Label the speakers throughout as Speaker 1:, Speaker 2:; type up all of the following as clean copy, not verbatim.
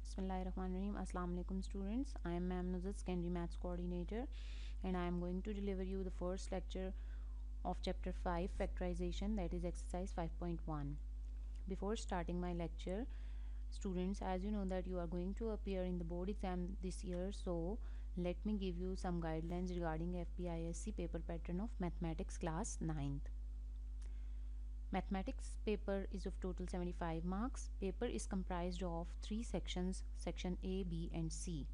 Speaker 1: Bismillahirrahmanirrahim. Assalamu alaikum students. I am Ma'am Nuzat, Secondary Maths Coordinator, and I am going to deliver you the first lecture of Chapter 5 Factorization, that is exercise 5.1. Before starting my lecture, students, as you know that you are going to appear in the board exam this year, so let me give you some guidelines regarding FPISC paper pattern of Mathematics class 9th. Mathematics paper is of total 75 marks. Paper is comprised of 3 sections, section A, B and C.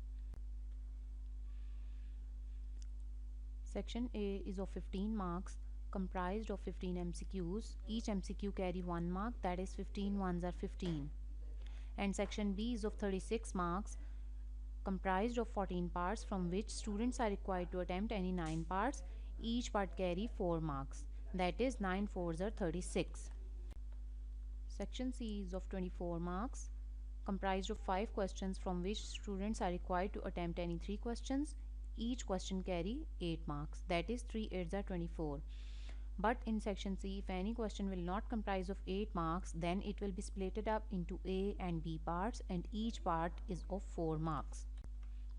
Speaker 1: Section A is of 15 marks, comprised of 15 MCQs. Each MCQ carry 1 mark, that is 15 ones are 15. And section B is of 36 marks, comprised of 14 parts, from which students are required to attempt any 9 parts. Each part carry 4 marks, that is 9 fours are 36. Section C is of 24 marks, comprised of 5 questions, from which students are required to attempt any 3 questions. Each question carry 8 marks, that is 3 8s are 24. But in section C, if any question will not comprise of 8 marks, then it will be splitted up into A and B parts, and each part is of 4 marks.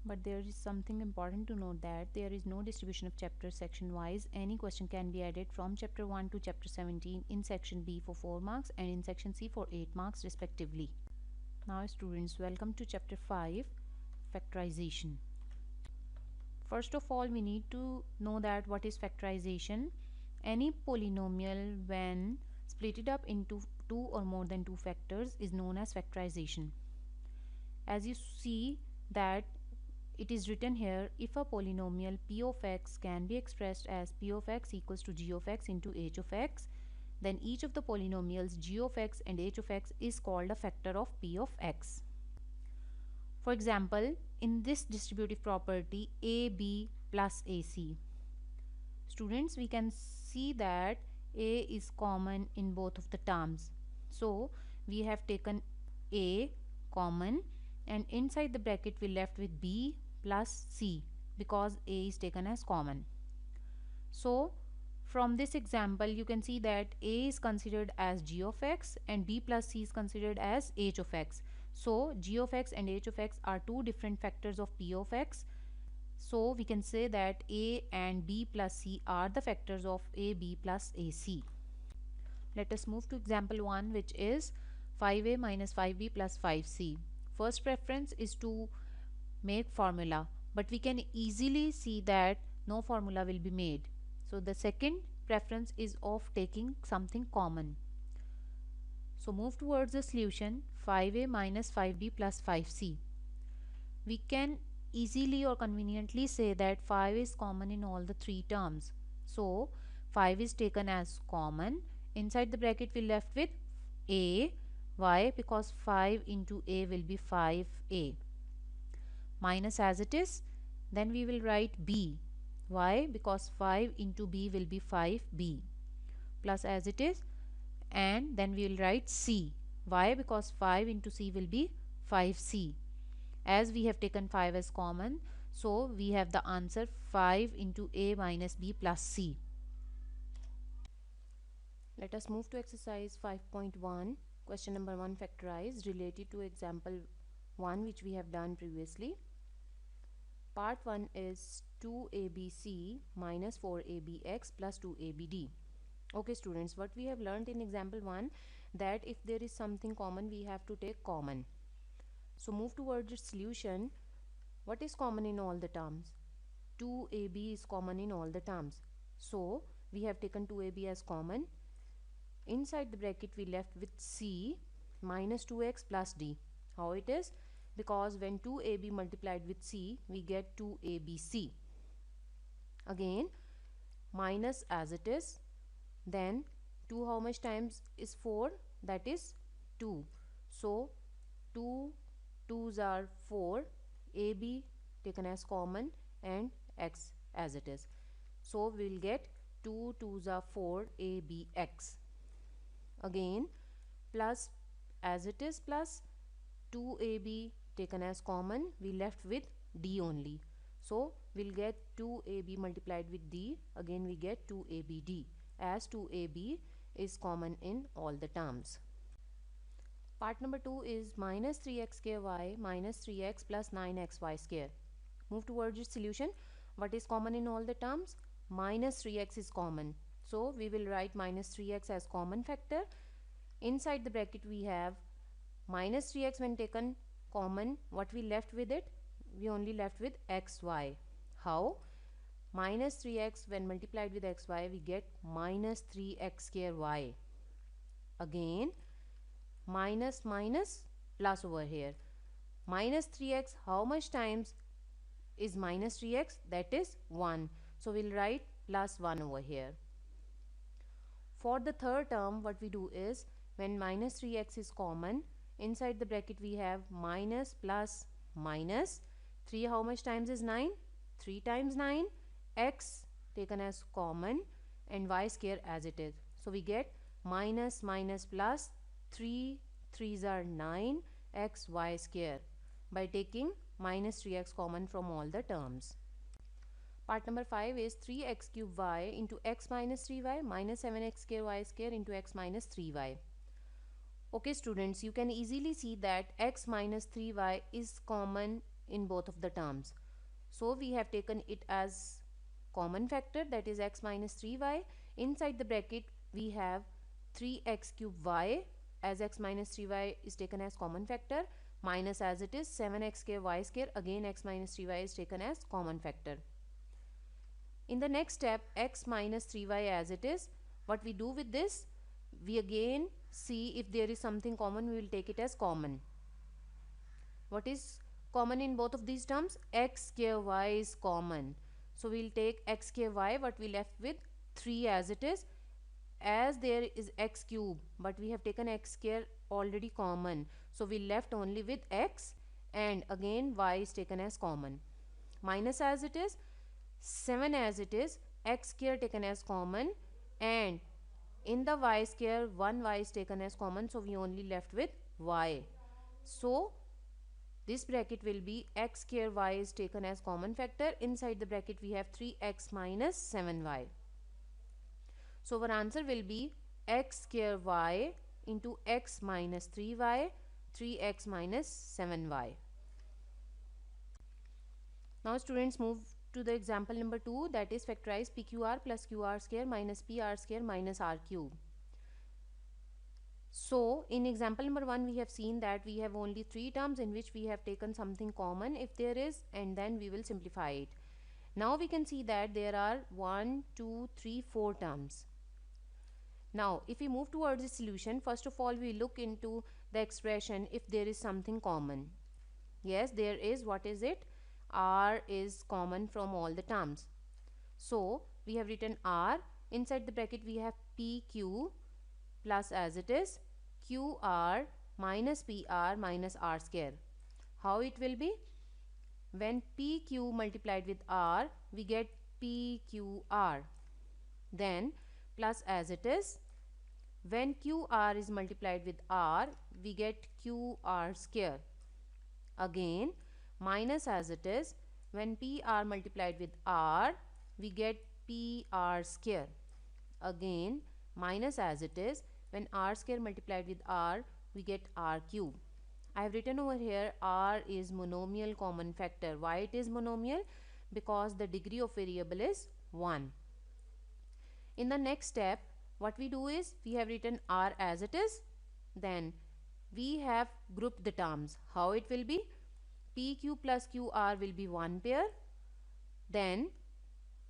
Speaker 1: But there is something important to note, that there is no distribution of chapters section wise. Any question can be added from chapter 1 to chapter 17 in section B for 4 marks and in section C for 8 marks respectively. Now students, welcome to chapter 5 Factorization. First of all, we need to know that what is factorization. Any polynomial when splitted up into 2 or more than 2 factors is known as factorization. As you see that it is written here, if a polynomial p of x can be expressed as p of x equals to g of x into h of x, then each of the polynomials g of x and h of x is called a factor of p of x. For example, in this distributive property ab plus ac, students, we can see that a is common in both of the terms. So we have taken a common, and inside the bracket we left with b plus c, because a is taken as common. So from this example you can see that a is considered as g of x and b plus c is considered as h of x. So g of x and h of x are two different factors of p of x. So we can say that a and b plus c are the factors of a, b plus ac. Let us move to example 1, which is 5a minus 5b plus 5c. First preference is to make formula, but we can easily see that no formula will be made. So the second preference is of taking something common. So move towards the solution. 5a minus 5b plus 5c. We can easily or conveniently say that 5 is common in all the 3 terms. So 5 is taken as common. Inside the bracket we left with a. Why? Because 5 into a will be 5a. Minus as it is, then we will write b. Why? Because 5 into b will be 5b. Plus as it is, and then we will write c. Why? Because 5 into c will be 5c. As we have taken 5 as common, so we have the answer 5 into a minus b plus c. Let us move to exercise 5.1. Question number 1, factorize, related to example 1 which we have done previously. Part 1 is 2abc minus 4abx plus 2abd. Okay students, what we have learned in example 1, that if there is something common we have to take common. So move towards the solution. What is common in all the terms? 2ab is common in all the terms. So we have taken 2ab as common. Inside the bracket we left with c minus 2x plus d. How it is? Because when 2ab multiplied with c, we get 2abc. Again, minus as it is. Then 2 how much times is 4? That is 2. So 2 2s are 4, ab taken as common and x as it is. So we will get 2 2s are 4 abx. Again, plus as it is, plus 2ab taken as common, we left with d only. So we'll get 2ab multiplied with d. Again we get 2abd, as 2ab is common in all the terms. Part number 2 is minus 3x square y minus 3x plus 9xy square. Move towards its solution. What is common in all the terms? Minus 3x is common. So we will write minus 3x as common factor. Inside the bracket we have minus 3x when taken common. What we left with it? We only left with xy. How? Minus 3x when multiplied with xy we get minus 3x square y. Again minus minus plus over here. Minus 3x, how much times is minus 3x? That is 1. So we'll write plus 1 over here. For the third term, what we do is when minus 3x is common, inside the bracket we have minus plus minus. 3 how much times is 9? 3 times 9. X taken as common and y square as it is. So we get minus minus plus 3 3s are 9 x y square by taking minus 3x common from all the terms. Part number 5 is 3x cube y into x minus 3y minus 7x square y square into x minus 3y. Okay students, you can easily see that x minus 3y is common in both of the terms. So we have taken it as common factor, that is x minus 3y. Inside the bracket we have 3x cube y, as x minus 3y is taken as common factor, minus as it is 7x square y square, again x minus 3y is taken as common factor. In the next step, x minus 3y as it is, what we do with this, we again see if there is something common, we will take it as common. What is common in both of these terms? X square y is common. So we will take x square y, but we left with 3 as it is. As there is x cube, but we have taken x square already common, so we left only with x, and again y is taken as common. Minus as it is, 7 as it is, x square taken as common, and in the y square 1 y is taken as common, so we only left with y. So this bracket will be x square y is taken as common factor. Inside the bracket we have 3x minus 7y. So our answer will be x square y into x minus 3y, 3x minus 7y. Now students, move to the example number 2, that is factorize pqr plus qr square minus pr square minus r cube. So in example number 1 we have seen that we have only 3 terms in which we have taken something common if there is, and then we will simplify it. Now we can see that there are 1, 2, 3, 4 terms. Now if we move towards the solution, first of all we look into the expression if there is something common. Yes, there is. What is it? R is common from all the terms. So we have written R. Inside the bracket we have PQ plus as it is QR minus PR minus R square. How it will be? When PQ multiplied with R, we get PQR. Then plus as it is, when QR is multiplied with R, we get QR square. Again minus as it is, when PR multiplied with R, we get PR square. Again minus as it is, when R square multiplied with R, we get R cube. I have written over here R is monomial common factor. Why it is monomial? Because the degree of variable is 1. In the next step, what we do is we have written R as it is, then we have grouped the terms. How it will be? PQ plus QR will be one pair, then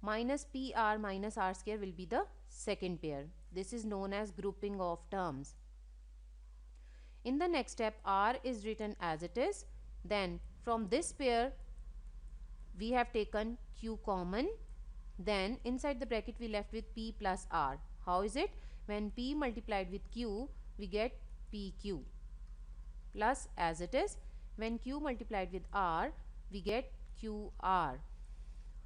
Speaker 1: minus PR minus R square will be the second pair. This is known as grouping of terms. In the next step, R is written as it is, then from this pair we have taken Q common, then inside the bracket we left with P plus R. How is it? When P multiplied with Q, we get PQ plus as it is, when Q multiplied with R, we get QR.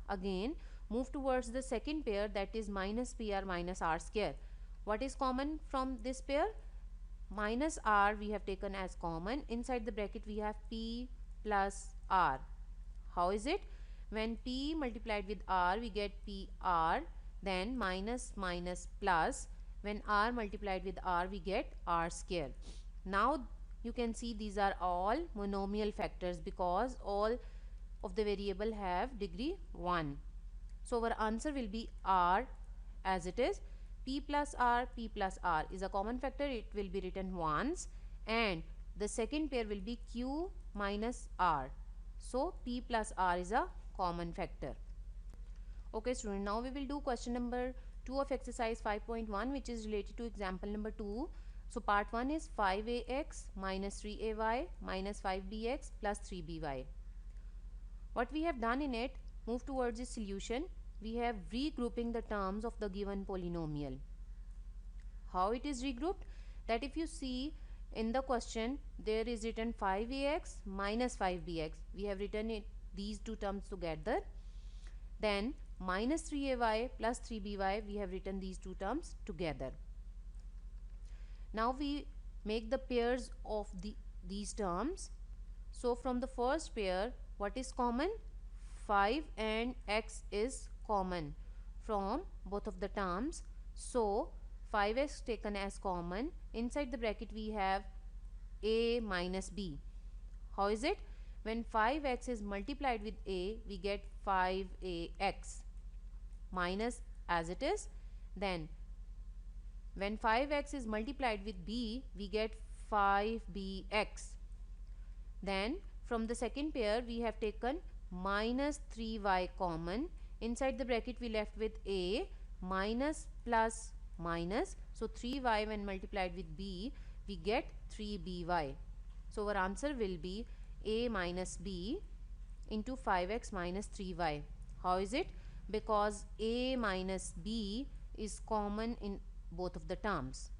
Speaker 1: Again move towards the second pair, that is minus PR minus R square. What is common from this pair? Minus R we have taken as common. Inside the bracket we have P plus R. How is it? When P multiplied with R, we get PR, then minus minus plus, when R multiplied with R, we get R square. Now you can see these are all monomial factors because all of the variable have degree 1. So our answer will be r as it is. P plus r is a common factor. It will be written once, and the second pair will be q minus r. So p plus r is a common factor. Okay student, now we will do question number 2 of exercise 5.1, which is related to example number 2. So part 1 is 5ax minus 3ay minus 5bx plus 3by. What we have done in it, move towards the solution. We have regrouping the terms of the given polynomial. How it is regrouped? That if you see in the question, there is written 5ax minus 5bx. We have written it these two terms together. Then minus 3ay plus 3by, we have written these two terms together. Now we make the pairs of these terms. So from the first pair, what is common? 5 and x is common from both of the terms. So 5x taken as common. Inside the bracket we have a minus b. How is it? When 5x is multiplied with a, we get 5ax minus as it is. Then when 5x is multiplied with b, we get 5bx. Then from the second pair we have taken minus 3y common. Inside the bracket we left with a minus plus minus. So 3y when multiplied with b, we get 3by. So our answer will be a minus b into 5x minus 3y. How is it? Because a minus b is common in both of the terms.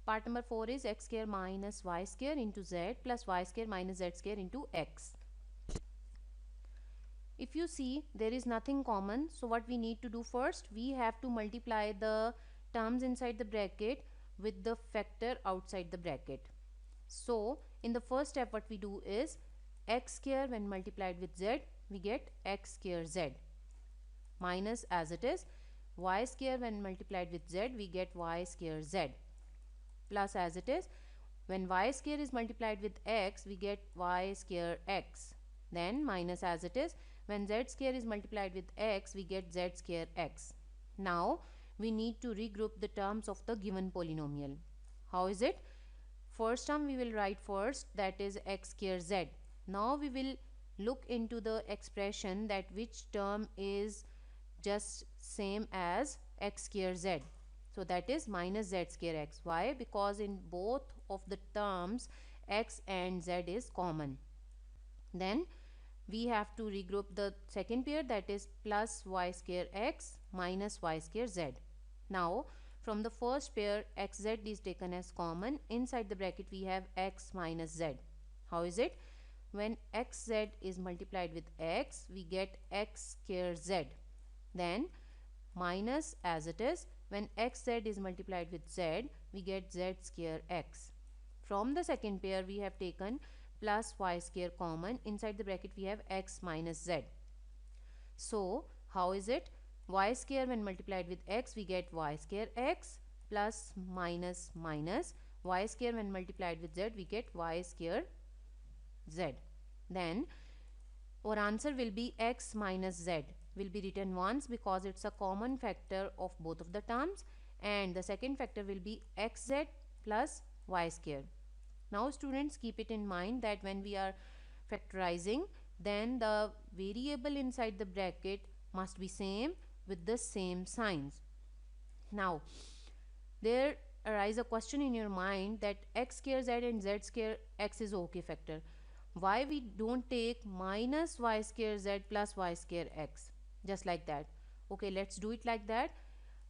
Speaker 1: Part number 4 is x square minus y square into z plus y square minus z square into x. If you see, there is nothing common. So what we need to do first, we have to multiply the terms inside the bracket with the factor outside the bracket. So in the first step, what we do is x square when multiplied with z, we get x square z minus as it is y square when multiplied with z, we get y square z plus as it is when y square is multiplied with x, we get y square x. Then minus as it is when z square is multiplied with x, we get z square x. Now we need to regroup the terms of the given polynomial. How is it? First term we will write first, that is x square z. Now we will look into the expression that which term is just same as x square z. So that is minus z square x. Why? Because in both of the terms x and z is common. Then we have to regroup the second pair, that is plus y square x minus y square z. Now from the first pair, xz is taken as common. Inside the bracket we have x minus z. How is it? When xz is multiplied with x, we get x square z. Then minus as it is when xz is multiplied with z, we get z square x. From the second pair we have taken plus y square common. Inside the bracket we have x minus z. So how is it? Y square when multiplied with x, we get y square x plus minus minus. Y square when multiplied with z, we get y square z. Then our answer will be x minus z will be written once because it's a common factor of both of the terms, and the second factor will be xz plus y square. Now students, keep it in mind that when we are factorizing, then the variable inside the bracket must be same with the same signs. Now there arise a question in your mind that x square z and z square x is okay factor. Why we don't take minus y square z plus y square x, just like that? Okay, let's do it like that.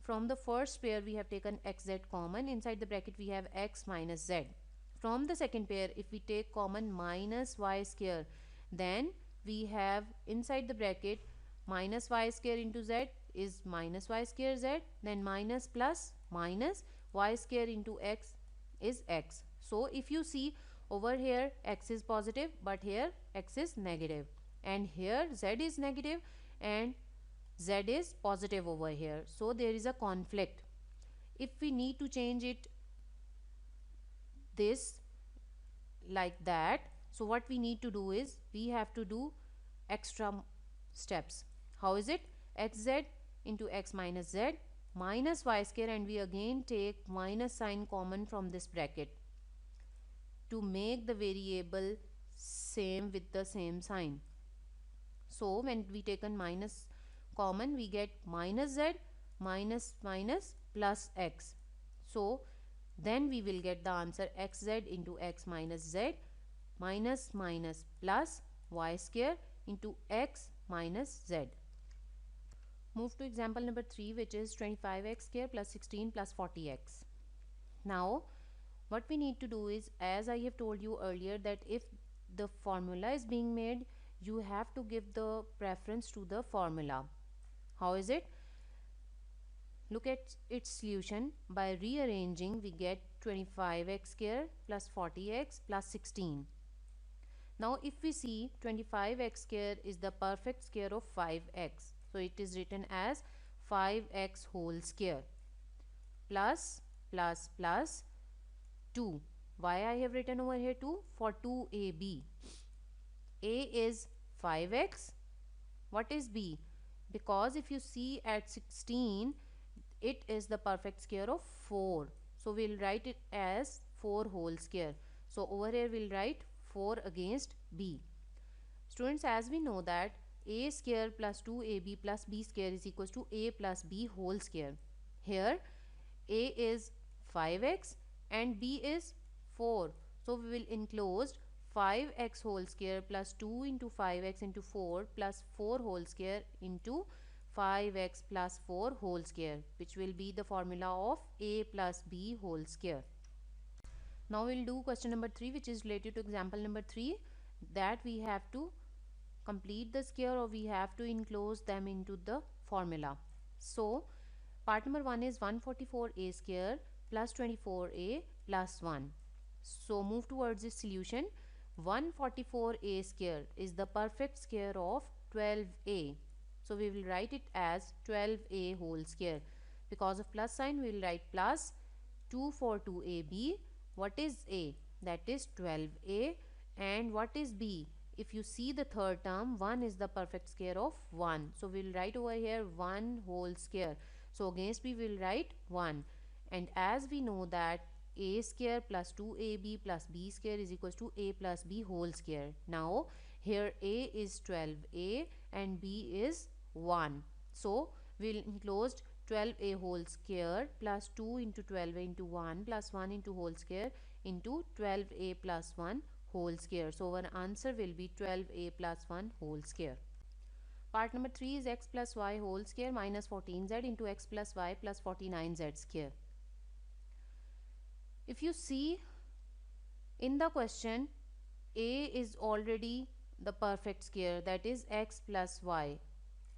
Speaker 1: From the first pair we have taken xz common. Inside the bracket we have x minus z. From the second pair, if we take common minus y square, then we have inside the bracket minus y square into z is minus y square z, then minus plus minus y square into x is x. So if you see over here x is positive, but here x is negative, and here z is negative and z is positive over here. So there is a conflict. If we need to change it this like that. So what we need to do is we have to do extra steps. How is it? Xz into x minus z minus y square, and we again take minus sign common from this bracket to make the variable same with the same sign. So when we take a minus common, we get minus z minus minus plus x. So then we will get the answer xz into x minus z minus minus plus y square into x minus z. Move to example number 3, which is 25x square plus 16 plus 40x. Now what we need to do is, as I have told you earlier, that if the formula is being made, you have to give the preference to the formula. How is it? Look at its solution. By rearranging, we get 25x square plus 40x plus 16. Now if we see, 25x square is the perfect square of 5x. So it is written as 5x whole square plus plus plus 2. Why I have written over here 2? For 2ab. A is 5x. What is b? Because if you see at 16, it is the perfect square of 4. So we'll write it as 4 whole square. So over here we'll write 4 against b. Students, as we know that a square plus 2ab plus b square is equals to a plus b whole square. Here a is 5x and b is 4. So we will enclose 5x whole square plus 2 into 5x into 4 plus 4 whole square into 5x plus 4 whole square, which will be the formula of a plus b whole square. Now we'll do question number 3, which is related to example number 3, that we have to complete the square or we have to enclose them into the formula. So part number 1 is 144a square plus 24a plus 1. So move towards this solution. 144a square is the perfect square of 12a. So we will write it as 12a whole square. Because of plus sign, we will write plus 242ab. What is a? That is 12a. And what is b? If you see the third term, 1 is the perfect square of 1. So we will write over here 1 whole square. So against b we will write 1. And as we know that a square plus 2ab plus b square is equals to a plus b whole square. Now here a is 12a and b is 1. So we'll enclosed 12a whole square plus 2 into 12a into 1 plus 1 into whole square into 12a plus 1 whole square. So our answer will be 12a plus 1 whole square. Part number 3 is x plus y whole square minus 14z into x plus y plus 49z square. If you see in the question, a is already the perfect square, that is x plus y.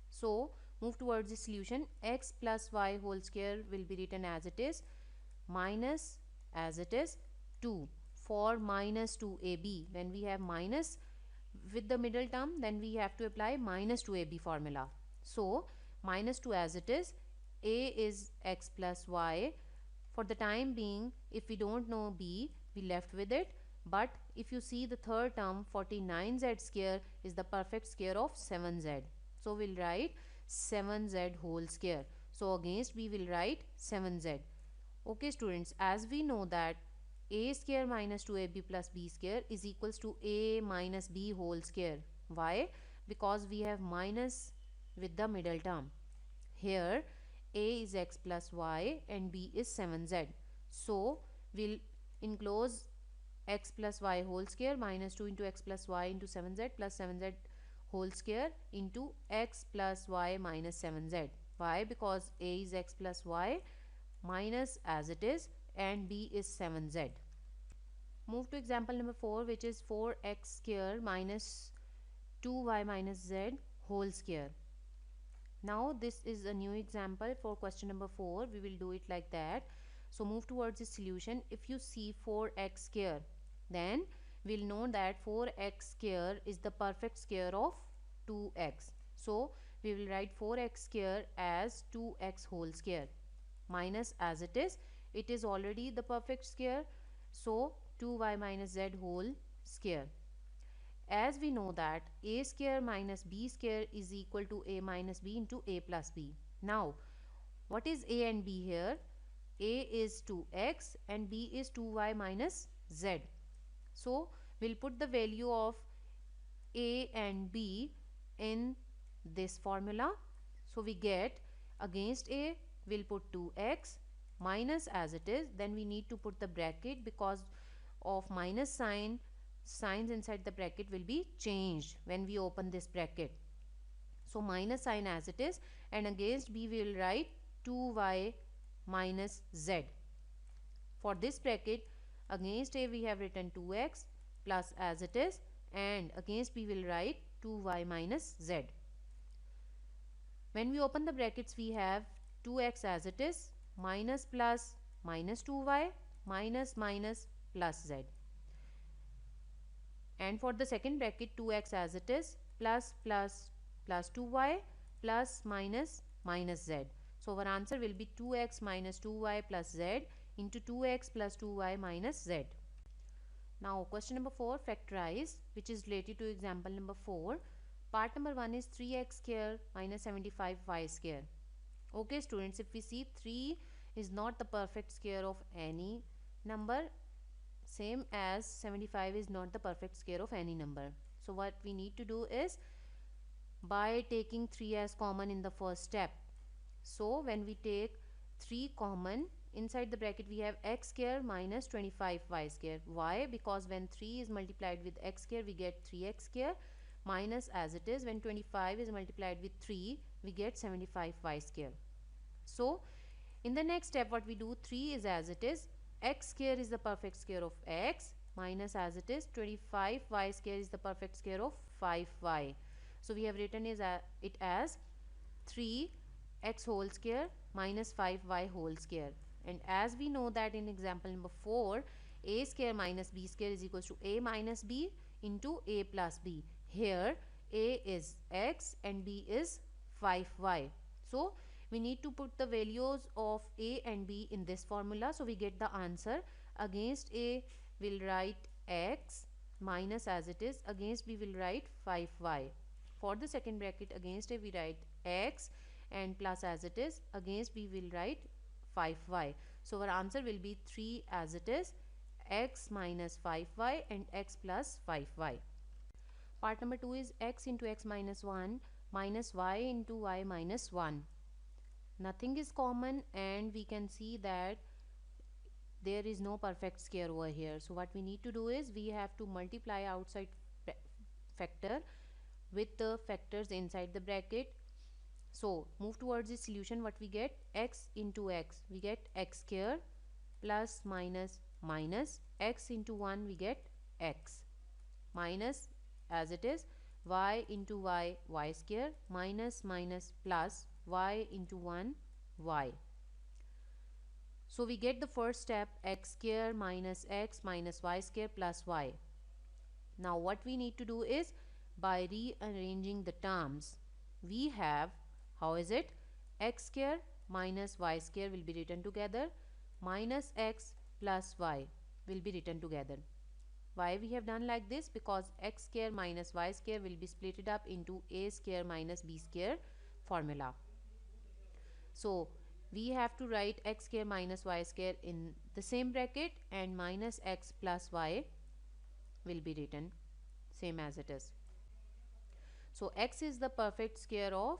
Speaker 1: So move towards the solution. X plus y whole square will be written as it is minus as it is 2 for minus 2ab. When we have minus with the middle term, then we have to apply minus 2ab formula. So minus 2 as it is, a is x plus y. For the time being, if we don't know b, we left with it. But if you see the third term, 49z square is the perfect square of 7z. So we'll write 7z whole square. So against b will write 7z. Okay students, as we know that a square minus 2ab plus b square is equals to a minus b whole square. Why? Because we have minus with the middle term. Here a is x plus y and b is 7z. So we'll enclose x plus y whole square minus 2 into x plus y into 7z plus 7z whole square into x plus y minus 7z. Why? Because a is x plus y minus as it is and b is 7z. Move to example number 4, which is 4x square minus 2y minus z whole square. Now this is a new example for question number 4. We will do it like that. So move towards the solution. If you see 4x square, then we'll know that 4x square is the perfect square of 2x. So we will write 4x square as 2x whole square minus as it is already the perfect square. So 2y minus z whole square. As we know that a square minus b square is equal to a minus b into a plus b. Now, what is a and b here? A is 2x and b is 2y minus z. So, we'll put the value of a and b in this formula. So, we get against a we'll put 2x minus as it is. Then we need to put the bracket because of minus sign. Signs inside the bracket will be changed when we open this bracket. So minus sign as it is, and against b we will write 2y minus z. For this bracket, against a we have written 2x plus as it is, and against b we will write 2y minus z. When we open the brackets, we have 2x as it is, minus plus minus 2y, minus minus plus z. And for the second bracket, 2x as it is, plus plus plus 2y, plus minus minus z. So our answer will be 2x minus 2y plus z into 2x plus 2y minus z. Now question number 4, factorize, which is related to example number 4. Part number 1 is 3x square minus 75y square. Okay students, if we see 3 is not the perfect square of any number, same as 75 is not the perfect square of any number. So what we need to do is, by taking 3 as common in the first step. So when we take 3 common, inside the bracket we have x square minus 25y square. Why? Because when 3 is multiplied with x square we get 3x square, minus as it is when 25 is multiplied with 3 we get 75y square. So in the next step what we do, 3 is as it is, x square is the perfect square of x, minus as it is 25y square is the perfect square of 5y. So we have written it as 3x whole square minus 5y whole square. And as we know that in example number 4, a square minus b square is equals to a minus b into a plus b. Here a is x and b is 5y. So we need to put the values of a and b in this formula. So we get the answer. Against a we'll write x, minus as it is, against b we'll write 5y. For the second bracket, against a we write x and plus as it is, against b we'll write 5y. So our answer will be 3 as it is, x minus 5y and x plus 5y. Part number 2 is x into x minus 1 minus y into y minus 1. Nothing is common and we can see that there is no perfect square over here. So what we need to do is, we have to multiply outside factor with the factors inside the bracket. So move towards the solution. What we get, x into x we get x square plus minus minus x into 1 we get x, minus as it is y into y, y square, minus minus plus y into 1 y. So we get the first step, x square minus x minus y square plus y. Now what we need to do is, by rearranging the terms, we have, how is it, x square minus y square will be written together, minus x plus y will be written together. Why we have done like this? Because x square minus y square will be splitted up into a square minus b square formula. So we have to write x square minus y square in the same bracket, and minus x plus y will be written same as it is. So x is the perfect square of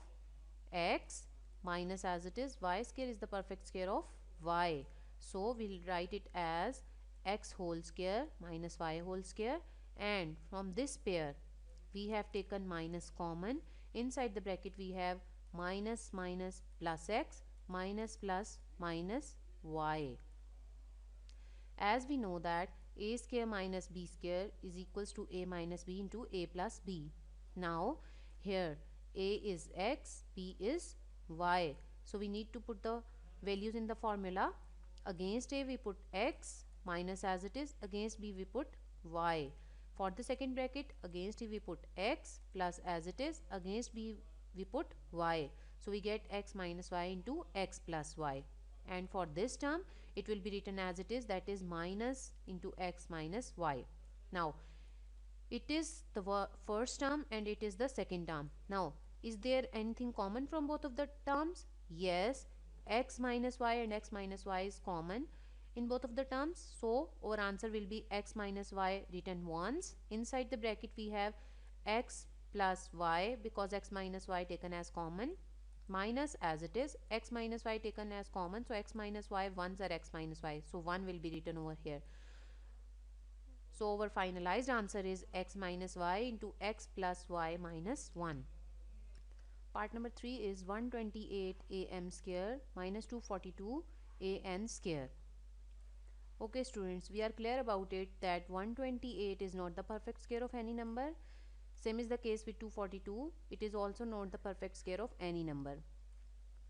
Speaker 1: x, minus as it is y square is the perfect square of y. So we'll write it as x whole square minus y whole square, and from this pair we have taken minus common. Inside the bracket we have minus minus plus x, minus plus minus y. As we know that a square minus b square is equals to a minus b into a plus b. Now here a is x, b is y. So we need to put the values in the formula. Against a we put x, minus as it is, against b we put y. For the second bracket, against a we put x, plus as it is, against b we put y. So we get x minus y into x plus y. and for this term it will be written as it is, that is minus into x minus y. Now it is the first term and it is the second term. Now is there anything common from both of the terms? Yes, x minus y and x minus y is common in both of the terms, so our answer will be x minus y written once. Inside the bracket we have x plus y, because x minus y taken as common, minus as it is x minus y taken as common, so x minus y, ones are x minus y, so 1 will be written over here. So our finalized answer is x minus y into x plus y minus 1. Part number 3 is 128 am square minus 242 an square. Okay students, we are clear about it that 128 is not the perfect square of any number. Same is the case with 242. It is also not the perfect square of any number.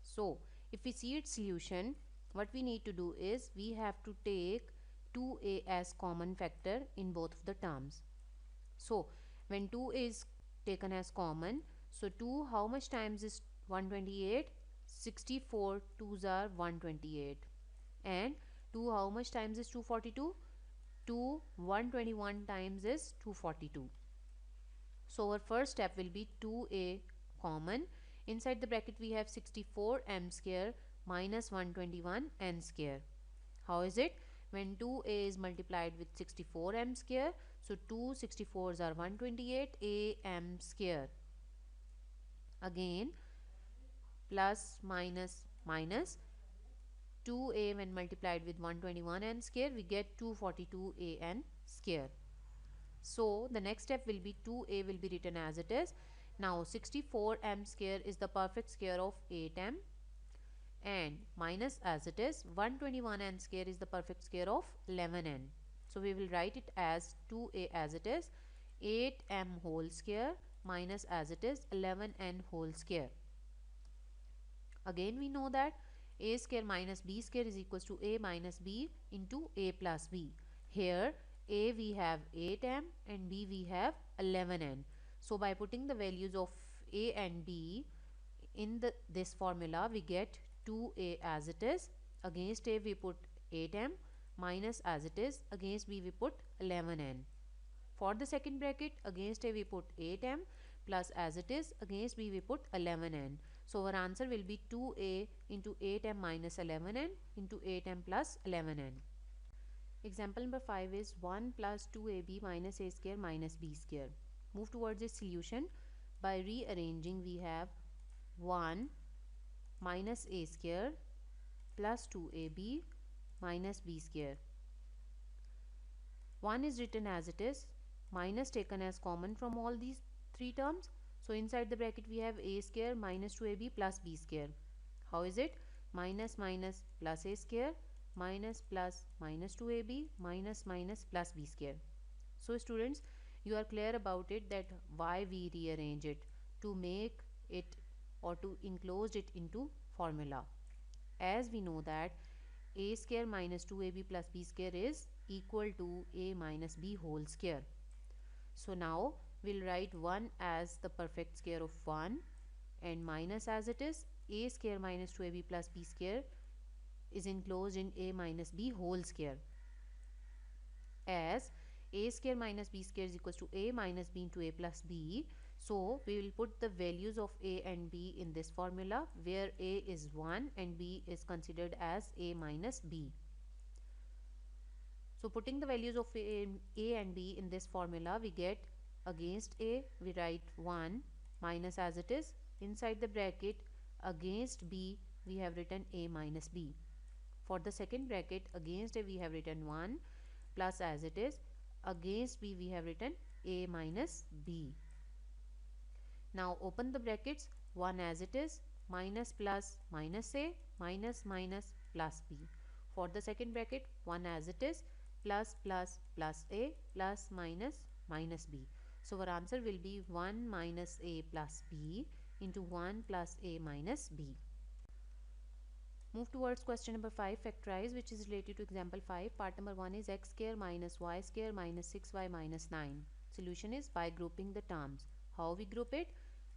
Speaker 1: So if we see its solution, what we need to do is we have to take 2a as common factor in both of the terms. So when 2 is taken as common, so 2 how much times is 128? 64 2s are 128. And 2 how much times is 242? 2 121 times is 242. So our first step will be 2a common. Inside the bracket we have 64 m square minus 121 n square. How is it? When 2a is multiplied with 64 m square, so 2 64s are 128 a m square. Again plus minus minus 2a when multiplied with 121 n square, we get 242 a n square. So the next step will be 2a will be written as it is. Now 64 m square is the perfect square of 8m, and minus as it is 121 n square is the perfect square of 11n. So we will write it as 2a as it is 8m whole square minus as it is 11n whole square. Again we know that a square minus b square is equals to a minus b into a plus b. Here a we have 8m and b we have 11n. So by putting the values of a and b in this formula, we get 2a as it is. Against a we put 8m, minus as it is. Against b we put 11n. For the second bracket, against a we put 8m, plus as it is. Against b we put 11n. So our answer will be 2a into 8m minus 11n into 8m plus 11n. Example number 5 is 1 plus 2ab minus a square minus b square. Move towards its solution. By rearranging, we have 1 minus a square plus 2ab minus b square. 1 is written as it is, minus taken as common from all these three terms. So inside the bracket we have a square minus 2ab plus b square. How is it? Minus minus plus a square minus plus minus 2ab minus minus plus b square. So students, you are clear about it that why we rearrange it, to make it or to enclose it into formula. As we know that a square minus 2ab plus b square is equal to a minus b whole square. So now we'll write 1 as the perfect square of 1 and minus as it is a square minus 2ab plus b square is enclosed in a minus b whole square. As a square minus b square is equals to a minus b into a plus b, so we will put the values of a and b in this formula, where a is 1 and b is considered as a minus b. So putting the values of a and b in this formula, we get against a we write 1 minus as it is. Inside the bracket against b we have written a minus b. For the second bracket against a we have written 1 plus as it is. Against b we have written a minus b. Now open the brackets, 1 as it is, minus plus minus a minus minus plus b. For the second bracket 1 as it is, plus plus plus a plus minus minus b. So our answer will be 1 minus a plus b into 1 plus a minus b. Move towards question number 5, factorize, which is related to example 5. Part number 1 is x square minus y square minus 6y minus 9. Solution is by grouping the terms. How we group it?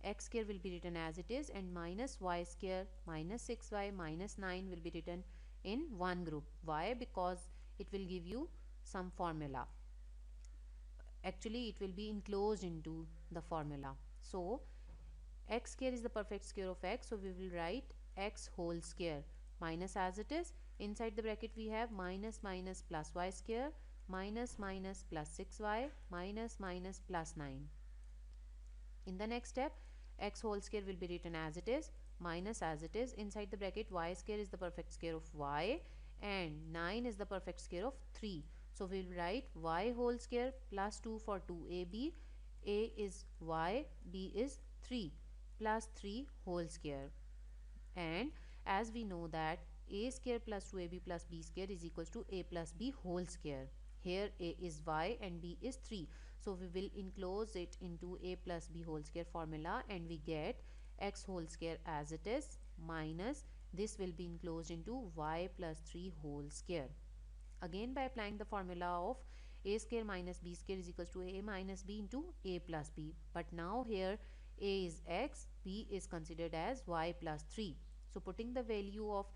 Speaker 1: X square will be written as it is and minus y square minus 6y minus 9 will be written in one group. Why? Because it will give you some formula. Actually, it will be enclosed into the formula. So x square is the perfect square of x, so we will write x whole square minus, as it is, inside the bracket we have minus minus plus y square minus minus plus 6y minus minus plus 9. In the next step, x whole square will be written as it is, minus, as it is, inside the bracket y square is the perfect square of y and 9 is the perfect square of 3. So we will write y whole square plus 2 for 2ab, a is y, b is 3, plus 3 whole square. And as we know that a square plus 2ab plus b square is equals to a plus b whole square. Here a is y and b is 3. So we will enclose it into a plus b whole square formula and we get x whole square as it is, minus this will be enclosed into y plus 3 whole square. Again, by applying the formula of a square minus b square is equals to a minus b into a plus b. But now here a is x, b is considered as y plus 3. So putting the value of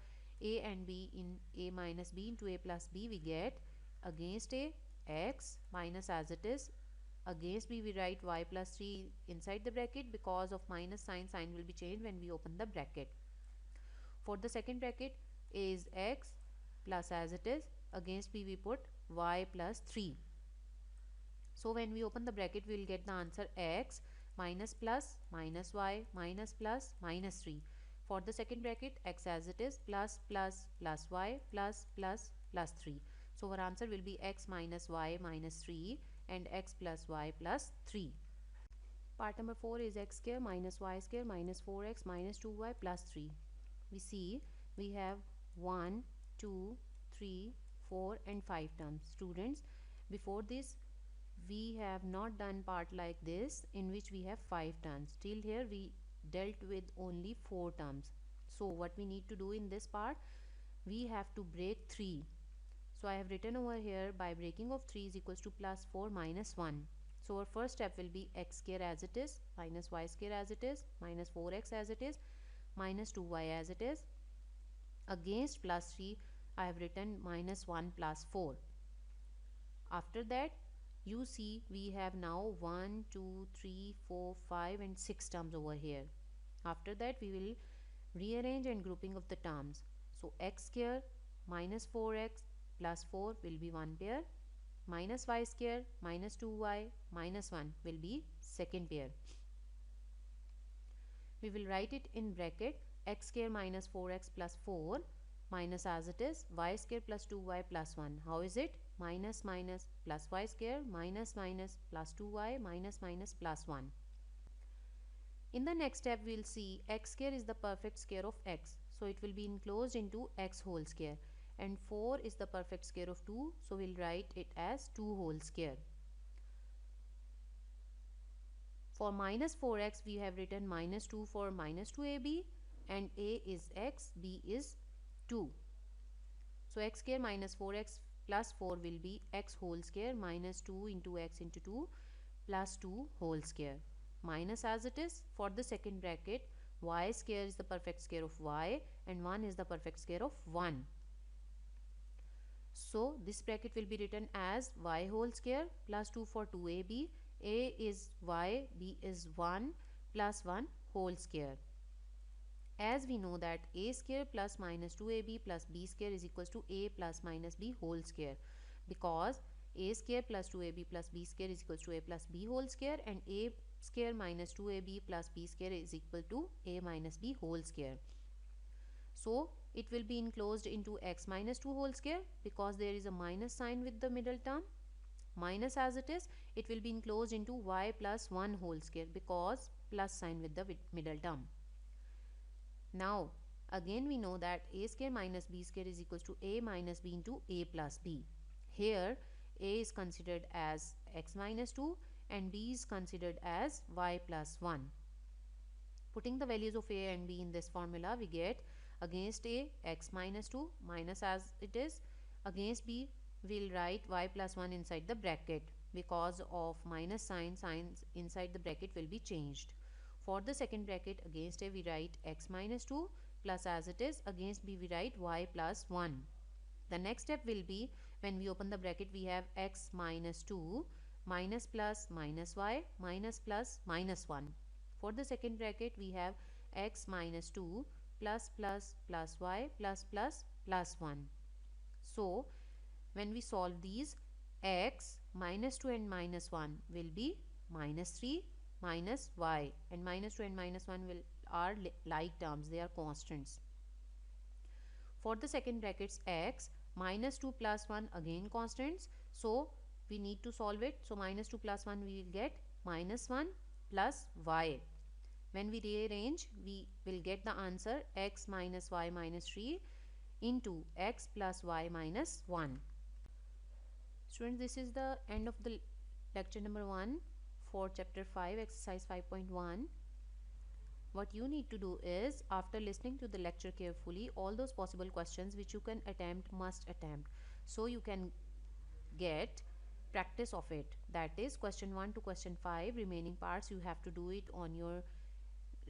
Speaker 1: a and b in a minus b into a plus b, we get against a x minus, as it is, against b we write y plus 3 inside the bracket. Because of minus sign, sign will be changed when we open the bracket. For the second bracket, a is x plus, as it is, against b we put y plus 3. So when we open the bracket, we will get the answer x minus plus minus y minus plus minus 3. For the second bracket, x as it is, plus plus plus y plus plus plus 3. So our answer will be x minus y minus 3 and x plus y plus 3. Part number 4 is x square minus y square minus 4x minus 2y plus 3. We see we have 1, 2, 3, 4 and 5 terms. Students, before this we have not done part like this in which we have 5 terms. Till here we dealt with only 4 terms. So what we need to do in this part, we have to break 3. So I have written over here, by breaking of 3 is equals to plus 4 minus 1. So our first step will be x square as it is, minus y square as it is, minus 4x as it is, minus 2y as it is. Against plus 3 I have written minus 1 plus 4. After that, you see we have now 1, 2, 3, 4, 5 and 6 terms over here. After that, we will rearrange and grouping of the terms. So x square minus 4x plus 4 will be one pair, minus y square minus 2y minus 1 will be second pair. We will write it in bracket x square minus 4x plus 4 minus, as it is, y square plus 2y plus 1. How is it? Minus minus plus y square minus minus plus 2y minus minus plus 1. In the next step, we will see x square is the perfect square of x. So it will be enclosed into x whole square. And 4 is the perfect square of 2. So we will write it as 2 whole square. For minus 4x, we have written minus 2 for minus 2ab. And a is x, b is 2. So x square minus 4x plus 4 will be x whole square minus 2 into x into 2 plus 2 whole square. Minus, as it is, for the second bracket, y square is the perfect square of y and 1 is the perfect square of 1. So this bracket will be written as y whole square plus 2 for 2ab, a is y, b is 1 plus 1 whole square. As we know that a square plus minus 2ab plus b square is equals to a plus minus b whole square, because a square plus 2ab plus b square is equals to a plus b whole square and a square minus 2ab plus b square is equal to a minus b whole square. So it will be enclosed into x minus 2 whole square because there is a minus sign with the middle term. Minus, as it is, it will be enclosed into y plus 1 whole square because plus sign with the middle term. Now again we know that a square minus b square is equals to a minus b into a plus b. Here a is considered as x minus 2 and b is considered as y plus 1. Putting the values of a and b in this formula, we get against a x minus 2 minus, as it is, against b we will write y plus 1 inside the bracket. Because of minus sign, signs inside the bracket will be changed. For the second bracket, against a we write x minus 2 plus as it is, against b we write y plus 1. The next step will be, when we open the bracket we have x minus 2 minus plus minus y minus plus minus 1. For the second bracket we have x minus 2 plus plus plus y plus plus plus 1. So when we solve these, x minus 2 and minus 1 will be minus 3 minus y, and minus 2 and minus 1 will are like terms, they are constants. For the second brackets x, minus 2 plus 1 again constants, so we need to solve it. So minus 2 plus 1 we will get minus 1 plus y. When we rearrange, we will get the answer x minus y minus 3 into x plus y minus 1. Students, this is the end of the lecture number 1 for chapter 5, exercise 5.1. What you need to do is, after listening to the lecture carefully, all those possible questions which you can attempt, must attempt, so you can get practice of it. That is, question 1 to question 5, remaining parts you have to do it on your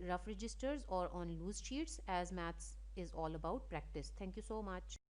Speaker 1: rough registers or on loose sheets, as maths is all about practice. Thank you so much.